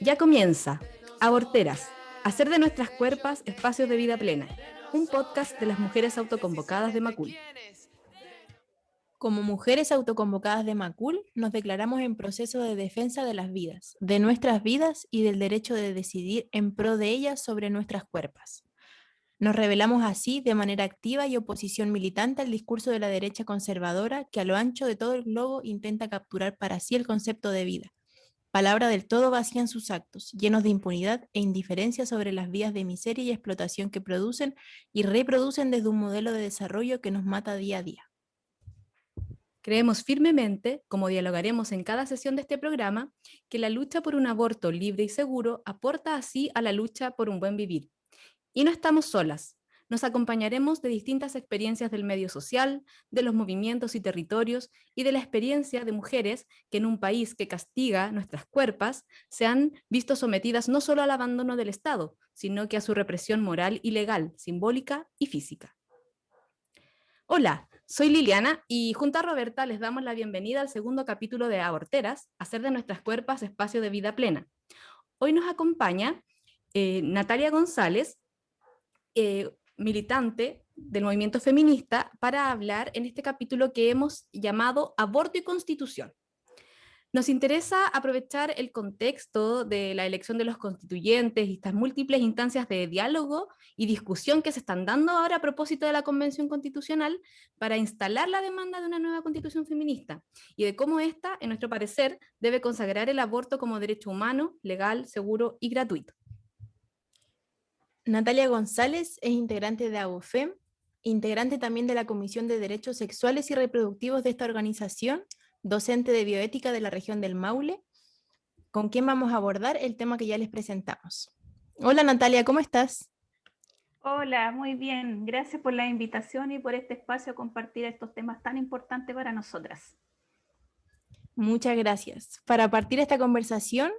Ya comienza Aborteras, hacer de nuestras cuerpas espacios de vida plena, un podcast de las mujeres autoconvocadas de Macul. Como mujeres autoconvocadas de Macul, nos declaramos en proceso de defensa de las vidas, de nuestras vidas y del derecho de decidir en pro de ellas sobre nuestras cuerpas. Nos revelamos así de manera activa y oposición militante al discurso de la derecha conservadora que a lo ancho de todo el globo intenta capturar para sí el concepto de vida. Palabra del todo vacía en sus actos, llenos de impunidad e indiferencia sobre las vías de miseria y explotación que producen y reproducen desde un modelo de desarrollo que nos mata día a día. Creemos firmemente, como dialogaremos en cada sesión de este programa, que la lucha por un aborto libre y seguro aporta así a la lucha por un buen vivir. Y no estamos solas. Nos acompañaremos de distintas experiencias del medio social, de los movimientos y territorios y de la experiencia de mujeres que en un país que castiga nuestras cuerpas se han visto sometidas no solo al abandono del Estado, sino que a su represión moral y legal, simbólica y física. Hola, soy Liliana y junto a Roberta les damos la bienvenida al segundo capítulo de Aborteras, hacer de nuestras cuerpas espacio de vida plena. Hoy nos acompaña Natalia González, militante del movimiento feminista, para hablar en este capítulo que hemos llamado Aborto y Constitución. Nos interesa aprovechar el contexto de la elección de los constituyentes y estas múltiples instancias de diálogo y discusión que se están dando ahora a propósito de la Convención Constitucional para instalar la demanda de una nueva constitución feminista y de cómo esta, en nuestro parecer, debe consagrar el aborto como derecho humano, legal, seguro y gratuito. Natalia González es integrante de ABOFEM, integrante también de la Comisión de Derechos Sexuales y Reproductivos de esta organización, docente de bioética de la región del Maule, con quien vamos a abordar el tema que ya les presentamos. Hola Natalia, ¿cómo estás? Hola, muy bien. Gracias por la invitación y por este espacio a compartir estos temas tan importantes para nosotras. Muchas gracias. Para partir esta conversación,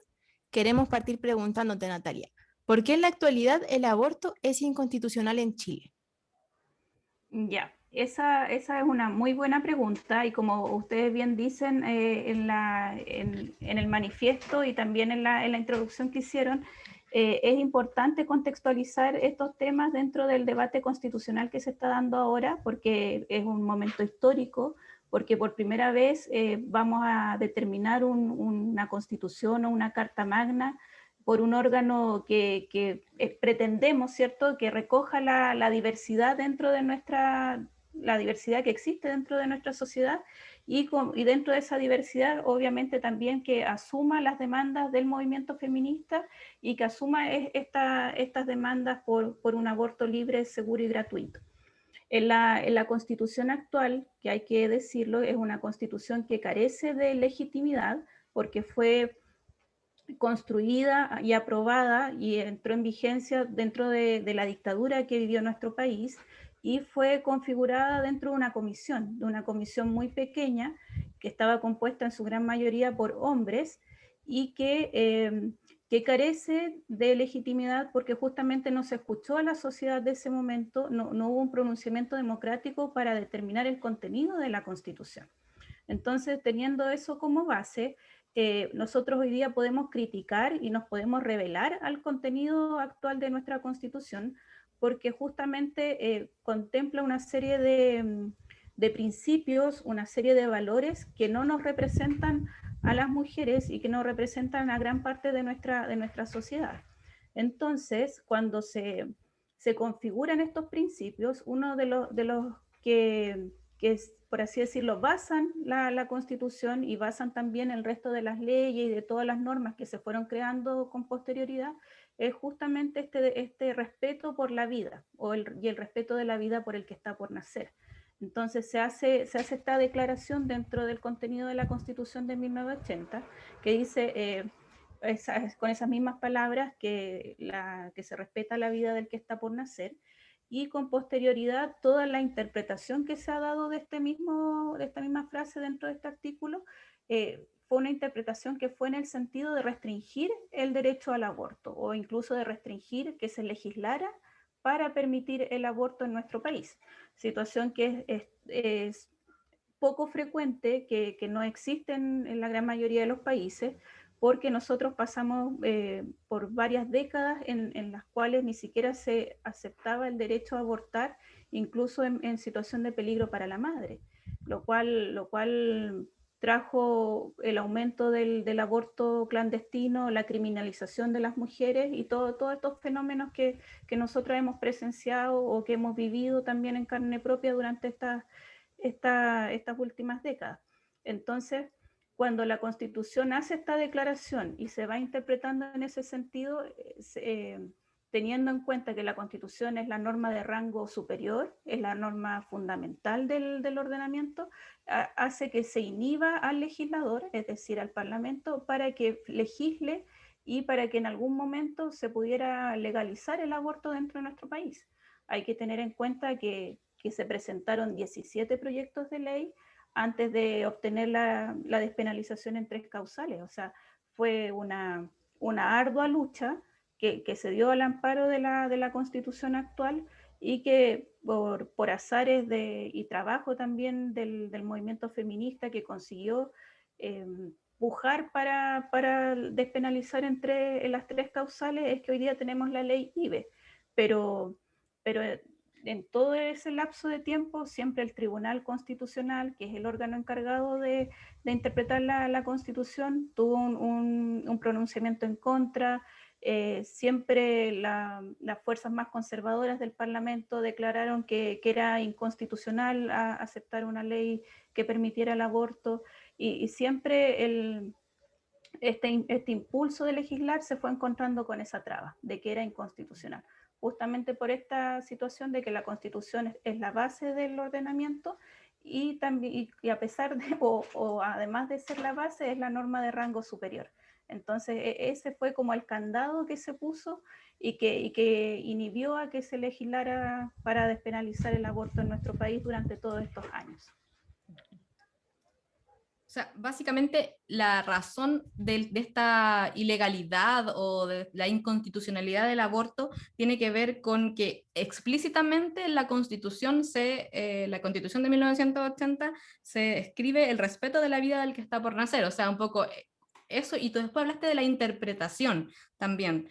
queremos partir preguntándote, Natalia, ¿por qué en la actualidad el aborto es inconstitucional en Chile? Ya, esa es una muy buena pregunta y como ustedes bien dicen en el manifiesto y también en la introducción que hicieron, es importante contextualizar estos temas dentro del debate constitucional que se está dando ahora porque es un momento histórico, porque por primera vez vamos a determinar una constitución o una carta magna por un órgano que pretendemos, ¿cierto?, que recoja la diversidad dentro de la diversidad que existe dentro de nuestra sociedad y dentro de esa diversidad, obviamente también que asuma las demandas del movimiento feminista y que asuma estas demandas por un aborto libre, seguro y gratuito. En la constitución actual, que hay que decirlo, es una constitución que carece de legitimidad porque fue construida y aprobada y entró en vigencia dentro de la dictadura que vivió nuestro país y fue configurada dentro de una comisión muy pequeña que estaba compuesta en su gran mayoría por hombres y que carece de legitimidad porque justamente no se escuchó a la sociedad de ese momento, no hubo un pronunciamiento democrático para determinar el contenido de la Constitución. Entonces, teniendo eso como base, nosotros hoy día podemos criticar y nos podemos revelar al contenido actual de nuestra Constitución, porque justamente contempla una serie de principios, una serie de valores que no nos representan a las mujeres y que no representan a gran parte de nuestra sociedad. Entonces, cuando se configuran estos principios, uno de los que por así decirlo, basan la Constitución y basan también el resto de las leyes y de todas las normas que se fueron creando con posterioridad, es justamente este respeto por la vida y el respeto de la vida por el que está por nacer. Entonces se hace esta declaración dentro del contenido de la Constitución de 1980 que dice, con esas mismas palabras, que se respeta la vida del que está por nacer, y con posterioridad toda la interpretación que se ha dado de esta misma frase dentro de este artículo fue una interpretación que fue en el sentido de restringir el derecho al aborto o incluso de restringir que se legislara para permitir el aborto en nuestro país, situación que es poco frecuente, que no existe en la gran mayoría de los países, porque nosotros pasamos por varias décadas en las cuales ni siquiera se aceptaba el derecho a abortar, incluso en situación de peligro para la madre, lo cual trajo el aumento del aborto clandestino, la criminalización de las mujeres y todos estos fenómenos que nosotros hemos presenciado o que hemos vivido también en carne propia durante estas últimas décadas. Entonces, cuando la Constitución hace esta declaración y se va interpretando en ese sentido, teniendo en cuenta que la Constitución es la norma de rango superior, es la norma fundamental del ordenamiento, hace que se inhiba al legislador, es decir, al Parlamento, para que legisle y para que en algún momento se pudiera legalizar el aborto dentro de nuestro país. Hay que tener en cuenta que se presentaron 17 proyectos de ley antes de obtener la despenalización en 3 causales. O sea, fue una ardua lucha que se dio al amparo de la Constitución actual y que por azares y trabajo también del movimiento feminista que consiguió pujar para despenalizar en las 3 causales, es que hoy día tenemos la ley IBE. Pero en todo ese lapso de tiempo, siempre el Tribunal Constitucional, que es el órgano encargado de interpretar la Constitución, tuvo un pronunciamiento en contra. Siempre las fuerzas más conservadoras del Parlamento declararon que era inconstitucional aceptar una ley que permitiera el aborto, y siempre este impulso de legislar se fue encontrando con esa traba, de que era inconstitucional, justamente por esta situación de que la Constitución es la base del ordenamiento y, también, y a pesar de, o además de ser la base, es la norma de rango superior. Entonces ese fue como el candado que se puso y que inhibió a que se legislara para despenalizar el aborto en nuestro país durante todos estos años. O sea, básicamente la razón de esta ilegalidad o de la inconstitucionalidad del aborto tiene que ver con que explícitamente la Constitución la Constitución de 1980 se escribe el respeto de la vida del que está por nacer. O sea, un poco eso, y tú después hablaste de la interpretación también.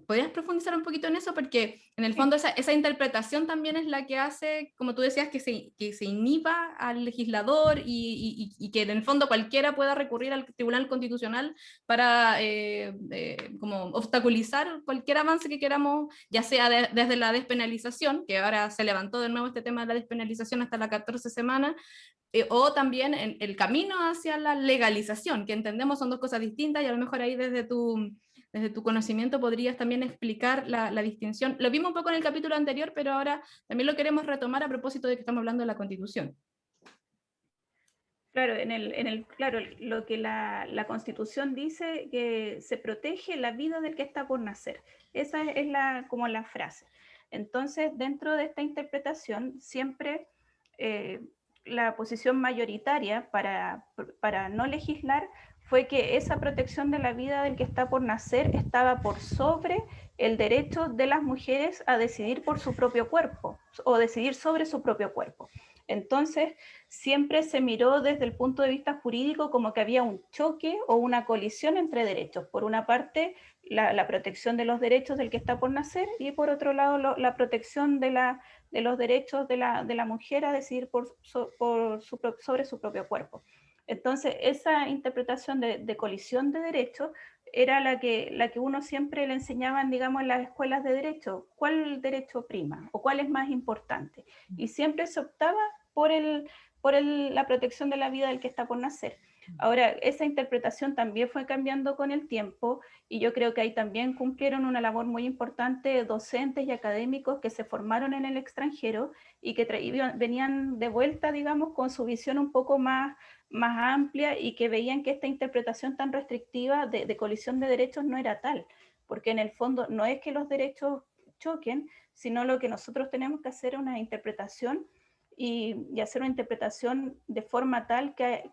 ¿Podrías profundizar un poquito en eso? Porque en el fondo esa interpretación también es la que hace, como tú decías, que se inhiba al legislador y que en el fondo cualquiera pueda recurrir al Tribunal Constitucional para como obstaculizar cualquier avance que queramos, ya sea desde la despenalización, que ahora se levantó de nuevo este tema de la despenalización hasta las 14 semanas, o también en el camino hacia la legalización, que entendemos son dos cosas distintas, y a lo mejor ahí desde tu conocimiento podrías también explicar la distinción. Lo vimos un poco en el capítulo anterior, pero ahora también lo queremos retomar a propósito de que estamos hablando de la Constitución. Claro, claro, lo que la Constitución dice, que se protege la vida del que está por nacer. Esa es como la frase. Entonces, dentro de esta interpretación, siempre la posición mayoritaria para no legislar fue que esa protección de la vida del que está por nacer estaba por sobre el derecho de las mujeres a decidir por su propio cuerpo o decidir sobre su propio cuerpo. Entonces, siempre se miró desde el punto de vista jurídico como que había un choque o una colisión entre derechos. Por una parte, la protección de los derechos del que está por nacer, y por otro lado, la protección de los derechos de la mujer a decidir sobre su propio cuerpo. Entonces, esa interpretación de colisión de derechos era la que uno siempre le enseñaban, digamos, en las escuelas de derecho. ¿Cuál derecho prima o cuál es más importante? Y siempre se optaba por la protección de la vida del que está por nacer. Ahora, esa interpretación también fue cambiando con el tiempo, y yo creo que ahí también cumplieron una labor muy importante docentes y académicos que se formaron en el extranjero y que venían de vuelta, digamos, con su visión un poco más amplia, y que veían que esta interpretación tan restrictiva de colisión de derechos no era tal, porque en el fondo no es que los derechos choquen, sino lo que nosotros tenemos que hacer es una interpretación y hacer una interpretación de forma tal que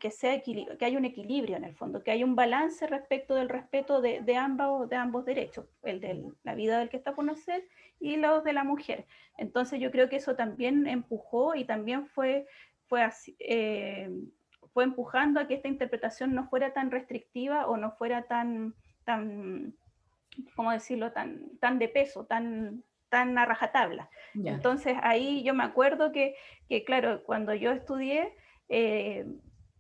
haya un equilibrio en el fondo, que haya un balance respecto del respeto de ambos derechos, el de la vida del que está por nacer y los de la mujer. Entonces yo creo que eso también empujó y también fue fue empujando a que esta interpretación no fuera tan restrictiva o no fuera tan ¿cómo decirlo?, tan de peso, tan a rajatabla. Ya. Entonces ahí yo me acuerdo que claro, cuando yo estudié,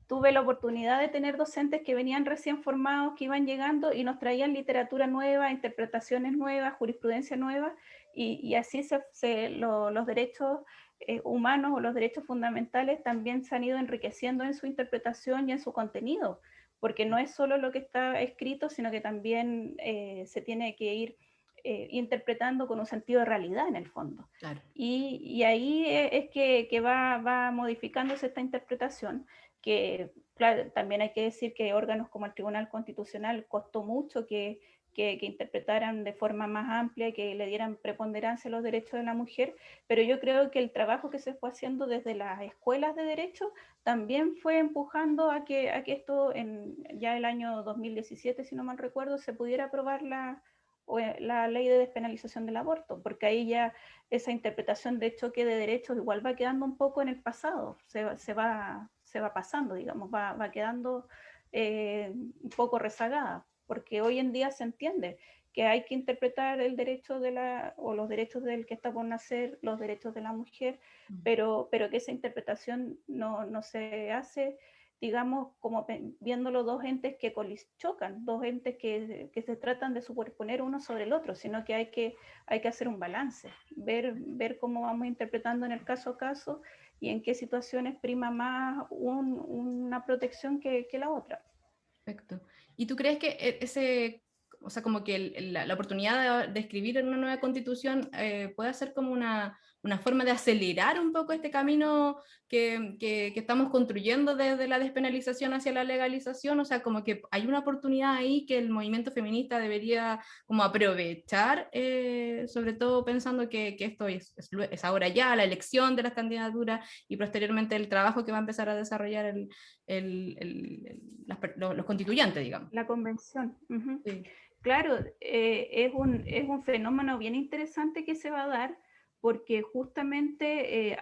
tuve la oportunidad de tener docentes que venían recién formados, que iban llegando y nos traían literatura nueva, interpretaciones nuevas, jurisprudencia nueva, y así los derechos humanos o los derechos fundamentales también se han ido enriqueciendo en su interpretación y en su contenido, porque no es solo lo que está escrito, sino que también se tiene que ir interpretando con un sentido de realidad en el fondo. Claro. Y ahí es que va modificándose esta interpretación, que claro, también hay que decir que órganos como el Tribunal Constitucional costó mucho que interpretaran de forma más amplia y que le dieran preponderancia a los derechos de la mujer, pero yo creo que el trabajo que se fue haciendo desde las escuelas de derecho también fue empujando a que esto ya el año 2017, si no mal recuerdo, se pudiera aprobar la ley de despenalización del aborto, porque ahí ya esa interpretación de choque de derechos igual va quedando un poco en el pasado, se va pasando, digamos, va quedando un poco rezagada, porque hoy en día se entiende que hay que interpretar el derecho o los derechos del que está por nacer, los derechos de la mujer, pero que esa interpretación no se hace, digamos, como viéndolo dos entes que chocan, dos entes que se tratan de superponer uno sobre el otro, sino que hay que hacer un balance, ver cómo vamos interpretando en el caso a caso y en qué situaciones prima más una protección que la otra. Perfecto. ¿Y tú crees que o sea, como que la oportunidad de escribir en una nueva constitución puede ser como una forma de acelerar un poco este camino que estamos construyendo desde la despenalización hacia la legalización? O sea, como que hay una oportunidad ahí que el movimiento feminista debería como aprovechar, sobre todo pensando que esto es ahora ya la elección de las candidaturas y posteriormente el trabajo que va a empezar a desarrollar los constituyentes, digamos. La convención. Uh-huh. Sí. Claro, es un fenómeno bien interesante que se va a dar, porque justamente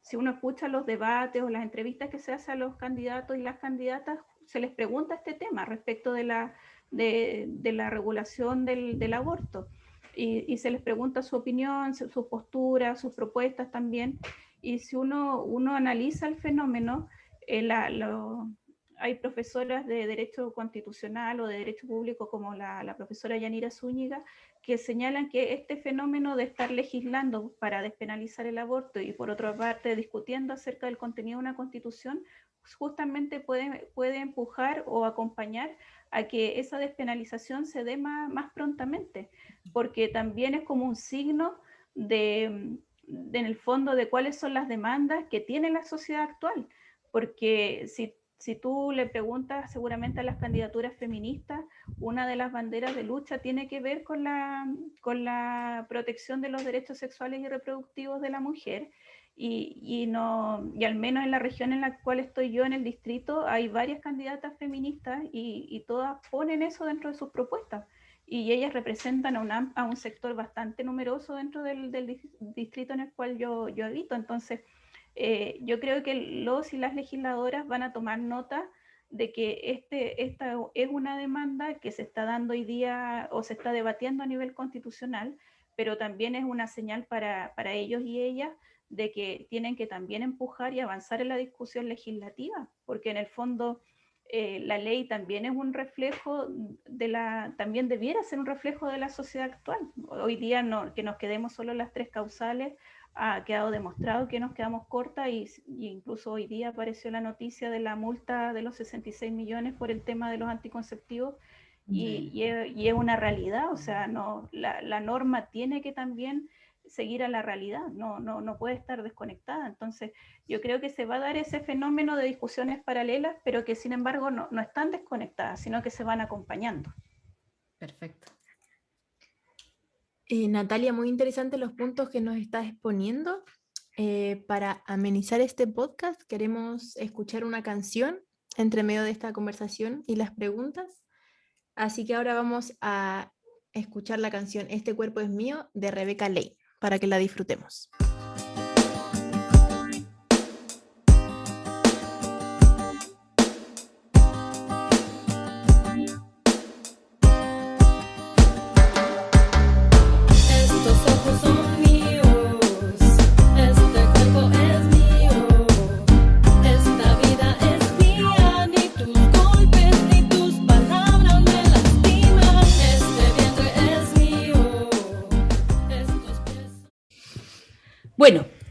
si uno escucha los debates o las entrevistas que se hacen a los candidatos y las candidatas, se les pregunta este tema respecto de la regulación del aborto. Y se les pregunta su opinión, su postura, sus propuestas también. Y si uno analiza el fenómeno, hay profesoras de Derecho Constitucional o de Derecho Público como la profesora Yanira Zúñiga, que señalan que este fenómeno de estar legislando para despenalizar el aborto y por otra parte discutiendo acerca del contenido de una constitución, justamente puede empujar o acompañar a que esa despenalización se dé más prontamente, porque también es como un signo en el fondo de cuáles son las demandas que tiene la sociedad actual, porque si tú le preguntas seguramente a las candidaturas feministas, una de las banderas de lucha tiene que ver con la protección de los derechos sexuales y reproductivos de la mujer. Y al menos en la región en la cual estoy yo, en el distrito, hay varias candidatas feministas y todas ponen eso dentro de sus propuestas. Y ellas representan a un sector bastante numeroso dentro del distrito en el cual yo habito. Entonces, yo creo que los y las legisladoras van a tomar nota de que esta es una demanda que se está dando hoy día o se está debatiendo a nivel constitucional, pero también es una señal para ellos y ellas de que tienen que también empujar y avanzar en la discusión legislativa, porque en el fondo la ley también es un reflejo también debiera ser un reflejo de la sociedad actual. Hoy día que nos quedemos solo en las 3 causales, ha quedado demostrado que nos quedamos cortas y incluso hoy día apareció la noticia de la multa de los 66 millones por el tema de los anticonceptivos y es una realidad, o sea, la norma tiene que también seguir a la realidad, no puede estar desconectada. Entonces yo creo que se va a dar ese fenómeno de discusiones paralelas, pero que sin embargo no están desconectadas, sino que se van acompañando. Perfecto. Natalia, muy interesante los puntos que nos estás exponiendo. Para amenizar este podcast, queremos escuchar una canción entre medio de esta conversación y las preguntas. Así que ahora vamos a escuchar la canción Este cuerpo es mío de Rebeca Lane, para que la disfrutemos.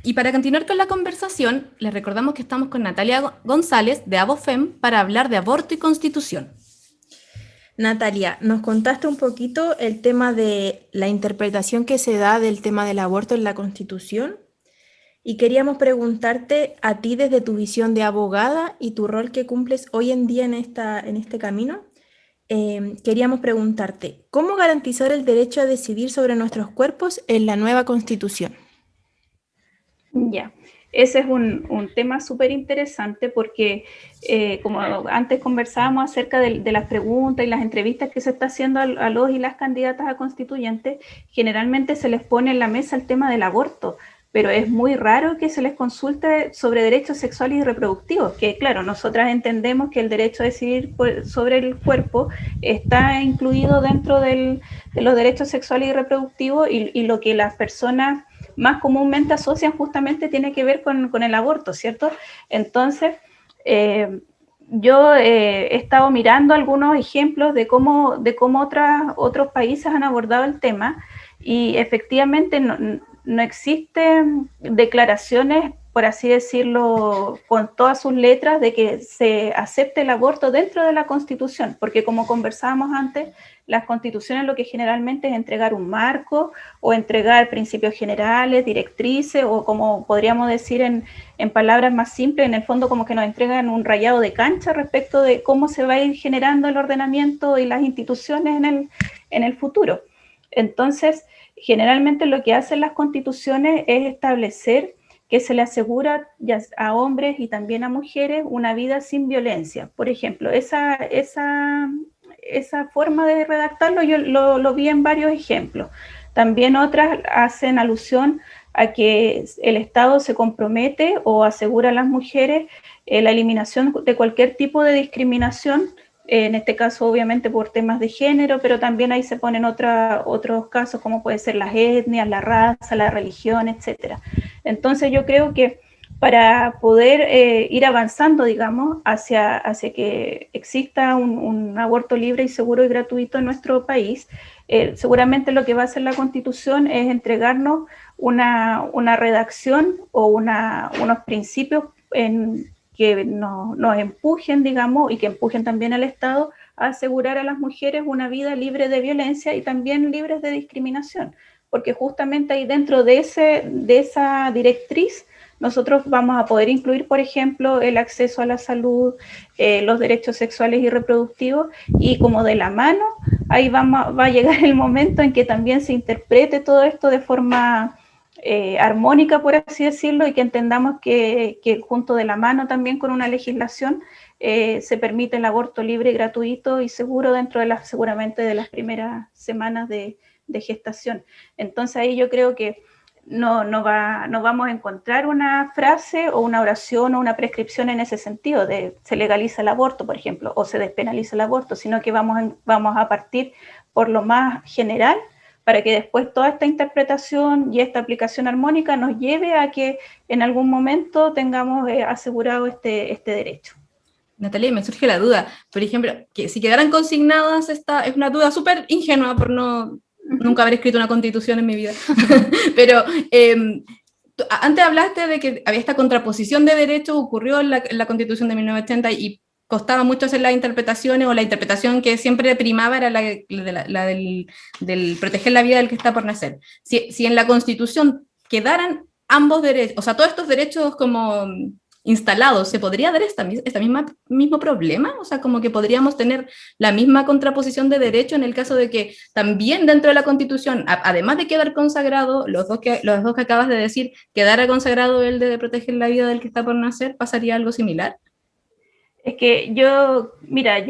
Y para continuar con la conversación, les recordamos que estamos con Natalia González de ABOFEM para hablar de aborto y constitución. Natalia, nos contaste un poquito el tema de la interpretación que se da del tema del aborto en la Constitución y queríamos preguntarte a ti desde tu visión de abogada y tu rol que cumples hoy en día en este camino. Queríamos preguntarte, ¿cómo garantizar el derecho a decidir sobre nuestros cuerpos en la nueva Constitución? Ya, ese es un tema súper interesante porque como antes conversábamos acerca de las preguntas y las entrevistas que se está haciendo a los y las candidatas a constituyentes, generalmente se les pone en la mesa el tema del aborto, pero es muy raro que se les consulte sobre derechos sexuales y reproductivos, que claro, nosotras entendemos que el derecho a decidir sobre el cuerpo está incluido dentro de los derechos sexuales y reproductivos y lo que las personas más comúnmente asocian justamente tiene que ver con el aborto, ¿cierto? Entonces, yo he estado mirando algunos ejemplos de cómo otros países han abordado el tema y efectivamente no existen declaraciones, por así decirlo, con todas sus letras de que se acepte el aborto dentro de la Constitución, porque como conversábamos antes, las constituciones lo que generalmente es entregar un marco o entregar principios generales, directrices, o como podríamos decir en palabras más simples, en el fondo como que nos entregan un rayado de cancha respecto de cómo se va a ir generando el ordenamiento y las instituciones en el futuro. Entonces, generalmente lo que hacen las constituciones es establecer que se le asegura a hombres y también a mujeres una vida sin violencia. Por ejemplo, esa forma de redactarlo yo lo vi en varios ejemplos. También otras hacen alusión a que el Estado se compromete o asegura a las mujeres la eliminación de cualquier tipo de discriminación, en este caso obviamente por temas de género, pero también ahí se ponen otros casos como pueden ser las etnias, la raza, la religión, etc. Entonces yo creo que para poder ir avanzando, digamos, hacia que exista un aborto libre y seguro y gratuito en nuestro país, seguramente lo que va a hacer la Constitución es entregarnos una redacción o unos principios que nos empujen, digamos, y que empujen también al Estado a asegurar a las mujeres una vida libre de violencia y también libres de discriminación, porque justamente ahí dentro de esa directriz nosotros vamos a poder incluir, por ejemplo, el acceso a la salud, los derechos sexuales y reproductivos, y como de la mano, ahí va a llegar el momento en que también se interprete todo esto de forma armónica, por así decirlo, y que entendamos que junto de la mano también con una legislación se permite el aborto libre, gratuito y seguro dentro de seguramente de las primeras semanas de gestación. Entonces ahí yo creo que no vamos a encontrar una frase o una oración o una prescripción en ese sentido de se legaliza el aborto, por ejemplo, o se despenaliza el aborto, sino que vamos a partir por lo más general para que después toda esta interpretación y esta aplicación armónica nos lleve a que en algún momento tengamos asegurado este derecho. Natalia, me surge la duda, por ejemplo, que si quedaran consignadas, esta es una duda súper ingenua por nunca haber escrito una constitución en mi vida, pero antes hablaste de que había esta contraposición de derechos, ocurrió en la Constitución de 1980 y costaba mucho hacer las interpretaciones, o la interpretación que siempre primaba era la del proteger la vida del que está por nacer. Si en la Constitución quedaran ambos derechos, o sea, todos estos derechos como instalados, ¿se podría dar mismo problema? O sea, como que podríamos tener la misma contraposición de derecho en el caso de que también dentro de la Constitución, además de quedar consagrado, los dos que acabas de decir, quedara consagrado el de proteger la vida del que está por nacer, ¿pasaría algo similar? Es que yo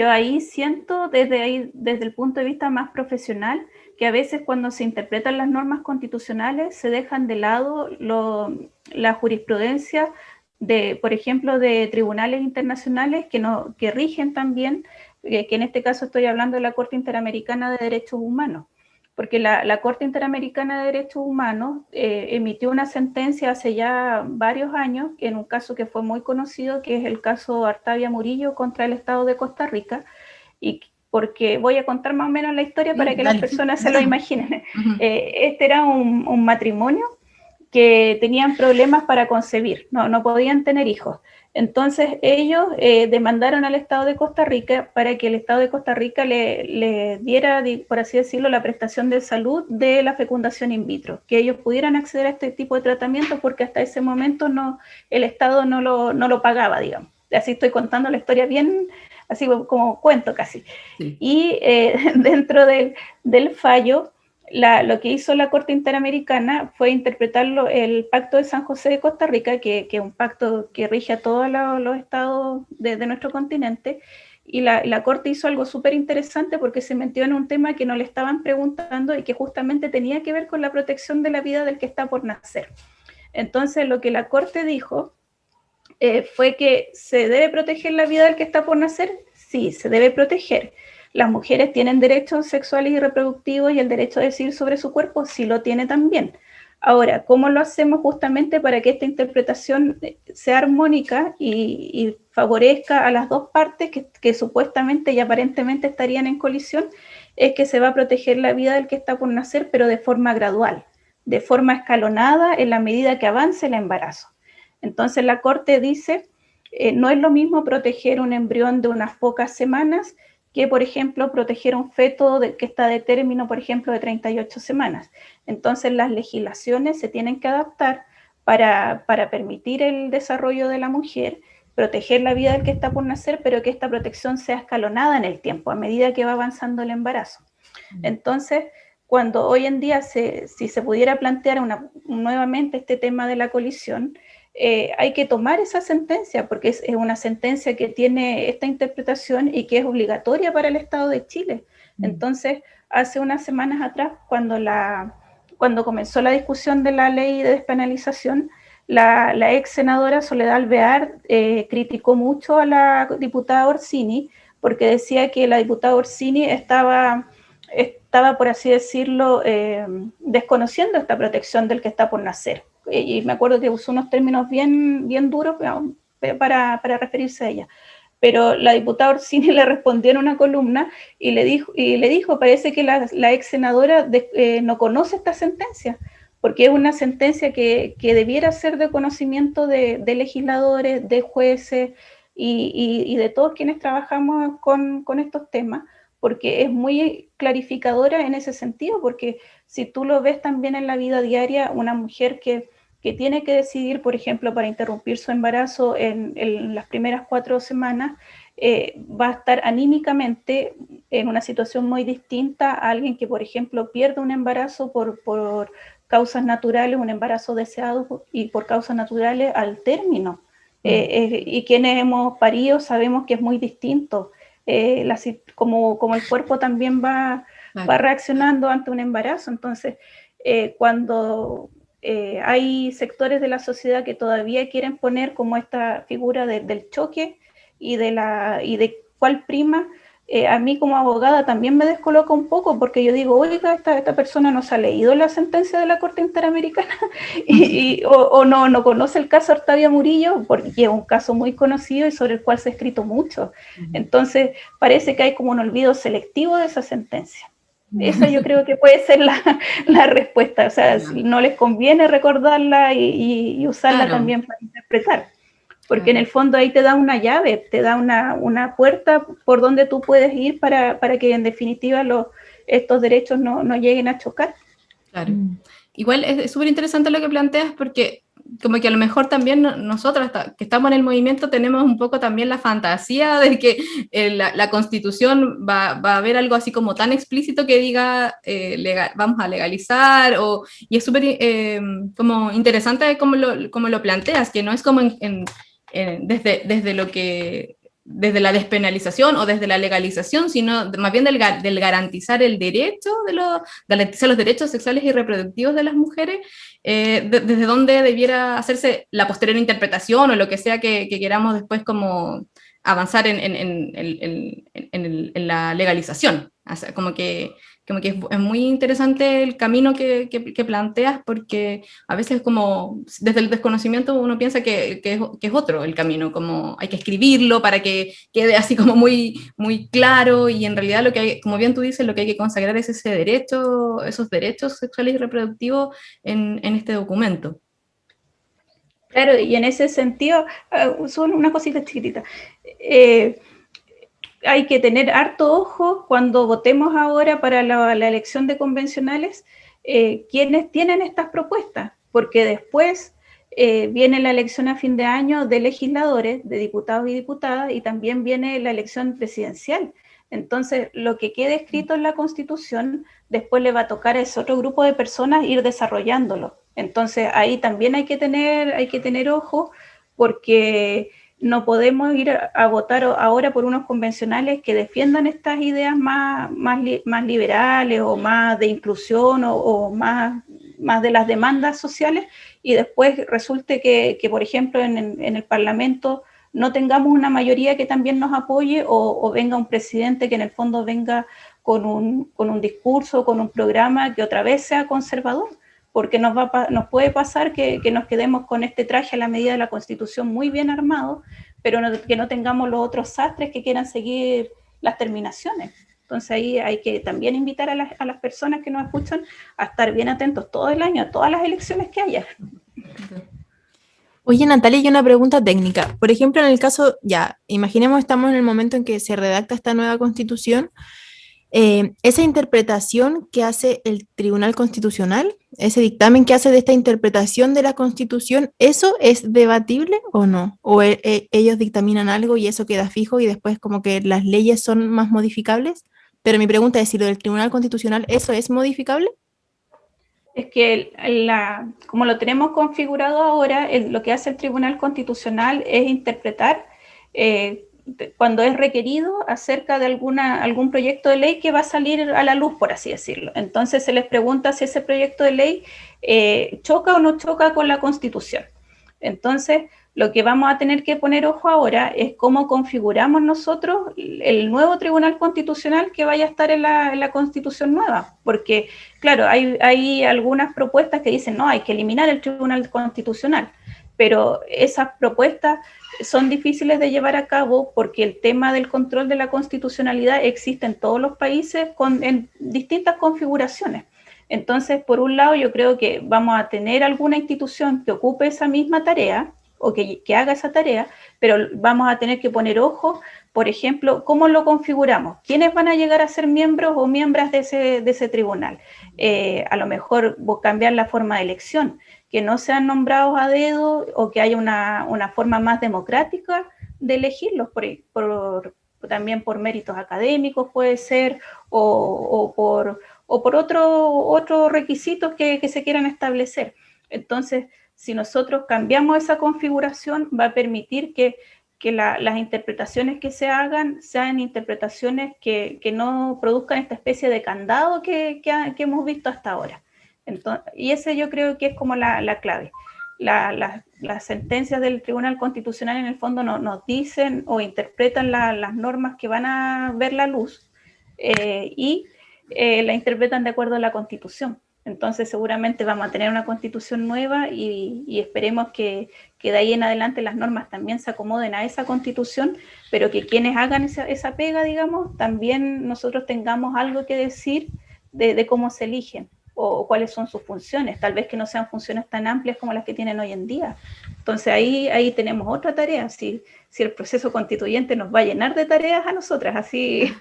ahí siento desde el punto de vista más profesional que a veces cuando se interpretan las normas constitucionales se dejan de lado la jurisprudencia por ejemplo, de tribunales internacionales que rigen también, que en este caso estoy hablando de la Corte Interamericana de Derechos Humanos, porque la Corte Interamericana de Derechos Humanos emitió una sentencia hace ya varios años, en un caso que fue muy conocido, que es el caso Artavia Murillo contra el Estado de Costa Rica, y porque voy a contar más o menos la historia para que las personas se lo imaginen. Este era un matrimonio que tenían problemas para concebir, no podían tener hijos. Entonces ellos demandaron al Estado de Costa Rica para que el Estado de Costa Rica le diera, por así decirlo, la prestación de salud de la fecundación in vitro, que ellos pudieran acceder a este tipo de tratamientos porque hasta ese momento el Estado no lo pagaba, digamos. Así estoy contando la historia bien, así como cuento casi. Sí. Y dentro del fallo, lo que hizo la Corte Interamericana fue interpretar el Pacto de San José de Costa Rica, que es un pacto que rige a todos los estados de nuestro continente, y la Corte hizo algo súper interesante porque se metió en un tema que no le estaban preguntando y que justamente tenía que ver con la protección de la vida del que está por nacer. Entonces, lo que la Corte dijo fue que se debe proteger la vida del que está por nacer. Sí, se debe proteger. Las mujeres tienen derechos sexuales y reproductivos y el derecho a decidir sobre su cuerpo sí lo tiene también. Ahora, ¿cómo lo hacemos justamente para que esta interpretación sea armónica y favorezca a las dos partes que supuestamente y aparentemente estarían en colisión? Es que se va a proteger la vida del que está por nacer, pero de forma gradual, de forma escalonada en la medida que avance el embarazo. Entonces la Corte dice, no es lo mismo proteger un embrión de unas pocas semanas que, por ejemplo, proteger un feto que está de término, por ejemplo, de 38 semanas. Entonces, las legislaciones se tienen que adaptar para permitir el desarrollo de la mujer, proteger la vida del que está por nacer, pero que esta protección sea escalonada en el tiempo, a medida que va avanzando el embarazo. Entonces, cuando hoy en día, si se pudiera plantear nuevamente este tema de la colisión, hay que tomar esa sentencia, porque es una sentencia que tiene esta interpretación y que es obligatoria para el Estado de Chile. Entonces, hace unas semanas atrás, cuando comenzó la discusión de la ley de despenalización, la ex senadora Soledad Alvear criticó mucho a la diputada Orsini, porque decía que la diputada Orsini estaba, por así decirlo, desconociendo esta protección del que está por nacer. Y me acuerdo que usó unos términos bien duros para referirse a ella. Pero la diputada Orsini le respondió en una columna y le dijo parece que la ex senadora no conoce esta sentencia, porque es una sentencia que debiera ser de conocimiento de legisladores, de jueces y de todos quienes trabajamos con estos temas, porque es muy clarificadora en ese sentido, porque si tú lo ves también en la vida diaria, una mujer que tiene que decidir, por ejemplo, para interrumpir su embarazo en las primeras 4 semanas, va a estar anímicamente en una situación muy distinta a alguien que, por ejemplo, pierde un embarazo por causas naturales, un embarazo deseado y por causas naturales al término. Y quienes hemos parido sabemos que es muy distinto. Como el cuerpo también va reaccionando ante un embarazo. Entonces, cuando hay sectores de la sociedad que todavía quieren poner como esta figura del choque y de cuál prima, a mí como abogada también me descoloca un poco, porque yo digo, oiga, esta persona no se ha leído la sentencia de la Corte Interamericana o no conoce el caso Artavia Murillo, porque es un caso muy conocido y sobre el cual se ha escrito mucho. Entonces parece que hay como un olvido selectivo de esa sentencia. Esa yo creo que puede ser la respuesta, o sea, no les conviene recordarla y usarla también para interpretar, porque en el fondo ahí te da una llave, te da una puerta por donde tú puedes ir para que en definitiva estos derechos no lleguen a chocar. Claro. Igual es súper interesante lo que planteas, porque como que a lo mejor también nosotros que estamos en el movimiento tenemos un poco también la fantasía de que la Constitución va a haber algo así como tan explícito que diga vamos a legalizar, y es súper como interesante como lo planteas, que no es como desde la despenalización o desde la legalización, sino más bien del garantizar el derecho, garantizar los derechos sexuales y reproductivos de las mujeres, desde donde debiera hacerse la posterior interpretación o lo que sea que queramos después como avanzar en la legalización. O sea, como que es muy interesante el camino que planteas, porque a veces como desde el desconocimiento uno piensa que es otro el camino, como hay que escribirlo para que quede así como muy, muy claro, y en realidad lo que hay, como bien tú dices, lo que hay que consagrar es ese derecho, esos derechos sexuales y reproductivos en este documento. Claro, y en ese sentido, solo una cosita chiquitita. Hay que tener harto ojo cuando votemos ahora para la elección de convencionales, quienes tienen estas propuestas, porque después viene la elección a fin de año de legisladores, de diputados y diputadas, y también viene la elección presidencial. Entonces, lo que quede escrito en la Constitución, después le va a tocar a ese otro grupo de personas ir desarrollándolo. Entonces, ahí también hay que tener ojo, porque no podemos ir a votar ahora por unos convencionales que defiendan estas ideas más liberales o más de inclusión o más de las demandas sociales, y después resulte que por ejemplo, en el Parlamento no tengamos una mayoría que también nos apoye, o venga un presidente que en el fondo venga con un discurso, con un programa que otra vez sea conservador, porque nos puede pasar que nos quedemos con este traje a la medida de la Constitución muy bien armado, pero que no tengamos los otros sastres que quieran seguir las terminaciones. Entonces ahí hay que también invitar a las personas que nos escuchan a estar bien atentos todo el año a todas las elecciones que haya. Oye, Natalia, y una pregunta técnica. Por ejemplo, en el caso, ya, imaginemos estamos en el momento en que se redacta esta nueva constitución, esa interpretación que hace el Tribunal Constitucional, ese dictamen que hace de esta interpretación de la Constitución, ¿eso es debatible o no? ¿O ellos dictaminan algo y eso queda fijo y después como que las leyes son más modificables? Pero mi pregunta es si lo del Tribunal Constitucional, ¿eso es modificable? Es que como lo tenemos configurado ahora, lo que hace el Tribunal Constitucional es interpretar cuando es requerido acerca de algún proyecto de ley que va a salir a la luz, por así decirlo. Entonces se les pregunta si ese proyecto de ley choca o no choca con la Constitución. Entonces, lo que vamos a tener que poner ojo ahora es cómo configuramos nosotros el nuevo Tribunal Constitucional que vaya a estar en la Constitución nueva, porque claro, hay algunas propuestas que dicen, no, hay que eliminar el Tribunal Constitucional, pero esas propuestas son difíciles de llevar a cabo porque el tema del control de la constitucionalidad existe en todos los países en distintas configuraciones. Entonces, por un lado, yo creo que vamos a tener alguna institución que ocupe esa misma tarea o que haga esa tarea, pero vamos a tener que poner ojo, por ejemplo, cómo lo configuramos, quiénes van a llegar a ser miembros o miembros de ese tribunal. A lo mejor cambiar la forma de elección, que no sean nombrados a dedo o que haya una forma más democrática de elegirlos, también por méritos académicos puede ser, o por otros requisitos que se quieran establecer. Entonces, si nosotros cambiamos esa configuración, va a permitir que las interpretaciones que se hagan sean interpretaciones que no produzcan esta especie de candado que hemos visto hasta ahora. Entonces, y ese yo creo que es como la clave. Las sentencias del Tribunal Constitucional en el fondo nos dicen o interpretan las normas que van a ver la luz y la interpretan de acuerdo a la Constitución. Entonces seguramente vamos a tener una Constitución nueva y esperemos que de ahí en adelante las normas también se acomoden a esa Constitución, pero que quienes hagan esa pega, digamos, también nosotros tengamos algo que decir de cómo se eligen o cuáles son sus funciones, tal vez que no sean funciones tan amplias como las que tienen hoy en día. Entonces ahí tenemos otra tarea, si el proceso constituyente nos va a llenar de tareas a nosotras, así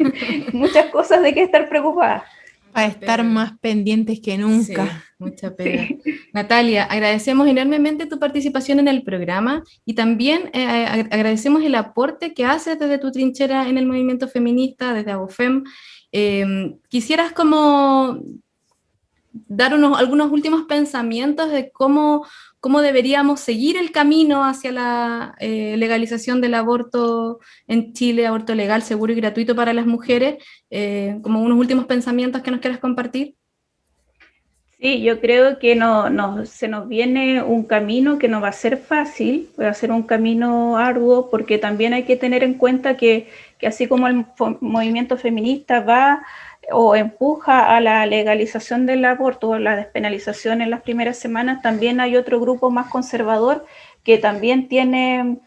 muchas cosas de qué estar preocupadas. A estar más pendientes que nunca. Sí, mucha pena. Sí. Natalia, agradecemos enormemente tu participación en el programa y también agradecemos el aporte que haces desde tu trinchera en el movimiento feminista, desde ABOFEM. ¿Quisieras como dar algunos últimos pensamientos de cómo deberíamos seguir el camino hacia la legalización del aborto en Chile, aborto legal, seguro y gratuito para las mujeres, como unos últimos pensamientos que nos quieras compartir? Sí, yo creo que se nos viene un camino que no va a ser fácil, va a ser un camino arduo, porque también hay que tener en cuenta que así como el movimiento feminista va o empuja a la legalización del aborto o la despenalización en las primeras semanas, también hay otro grupo más conservador que también tiene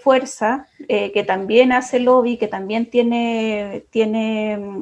fuerza, que también hace lobby, que también tiene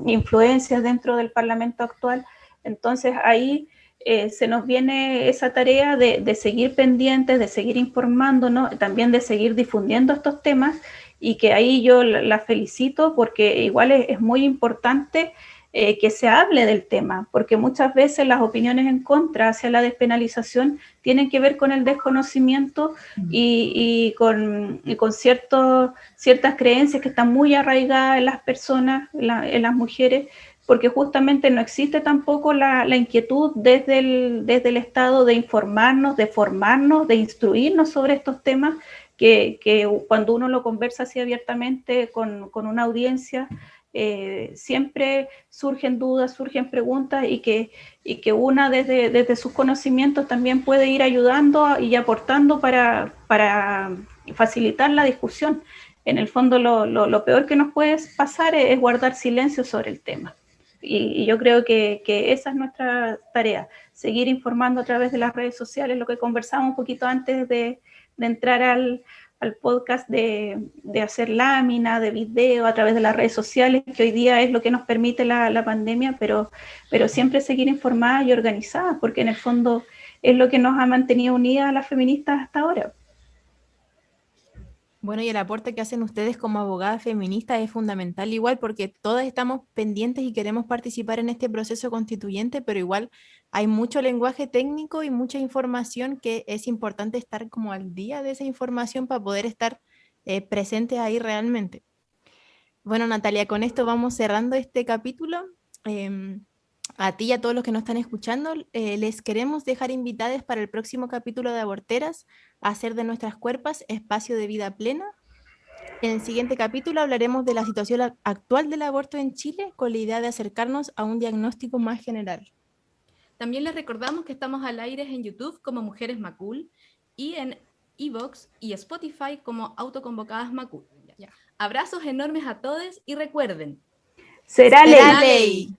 influencias dentro del Parlamento actual. Entonces ahí se nos viene esa tarea de seguir pendientes, de seguir informándonos, también de seguir difundiendo estos temas, y que ahí yo la felicito porque igual es muy importante que se hable del tema, porque muchas veces las opiniones en contra hacia la despenalización tienen que ver con el desconocimiento y con ciertas creencias que están muy arraigadas en las personas, en las mujeres, porque justamente no existe tampoco la inquietud desde el Estado de informarnos, de formarnos, de instruirnos sobre estos temas, que cuando uno lo conversa así abiertamente con una audiencia, siempre surgen dudas, surgen preguntas, y que una desde sus conocimientos también puede ir ayudando y aportando para facilitar la discusión. En el fondo, lo peor que nos puede pasar es guardar silencio sobre el tema. Y yo creo que esa es nuestra tarea, seguir informando a través de las redes sociales, lo que conversamos un poquito antes de entrar al podcast, de hacer lámina, de video a través de las redes sociales, que hoy día es lo que nos permite la pandemia, pero siempre seguir informadas y organizadas, porque en el fondo es lo que nos ha mantenido unidas a las feministas hasta ahora. Bueno, y el aporte que hacen ustedes como abogadas feministas es fundamental igual, porque todas estamos pendientes y queremos participar en este proceso constituyente, pero igual hay mucho lenguaje técnico y mucha información que es importante estar como al día de esa información para poder estar presentes ahí realmente. Bueno, Natalia, con esto vamos cerrando este capítulo. A ti y a todos los que nos están escuchando, les queremos dejar invitadas para el próximo capítulo de Aborteras, a hacer de nuestras cuerpas espacio de vida plena. En el siguiente capítulo hablaremos de la situación actual del aborto en Chile, con la idea de acercarnos a un diagnóstico más general. También les recordamos que estamos al aire en YouTube como Mujeres Macul y en iVoox y Spotify como Autoconvocadas Macul. Abrazos enormes a todos y recuerden, Será ley. ley.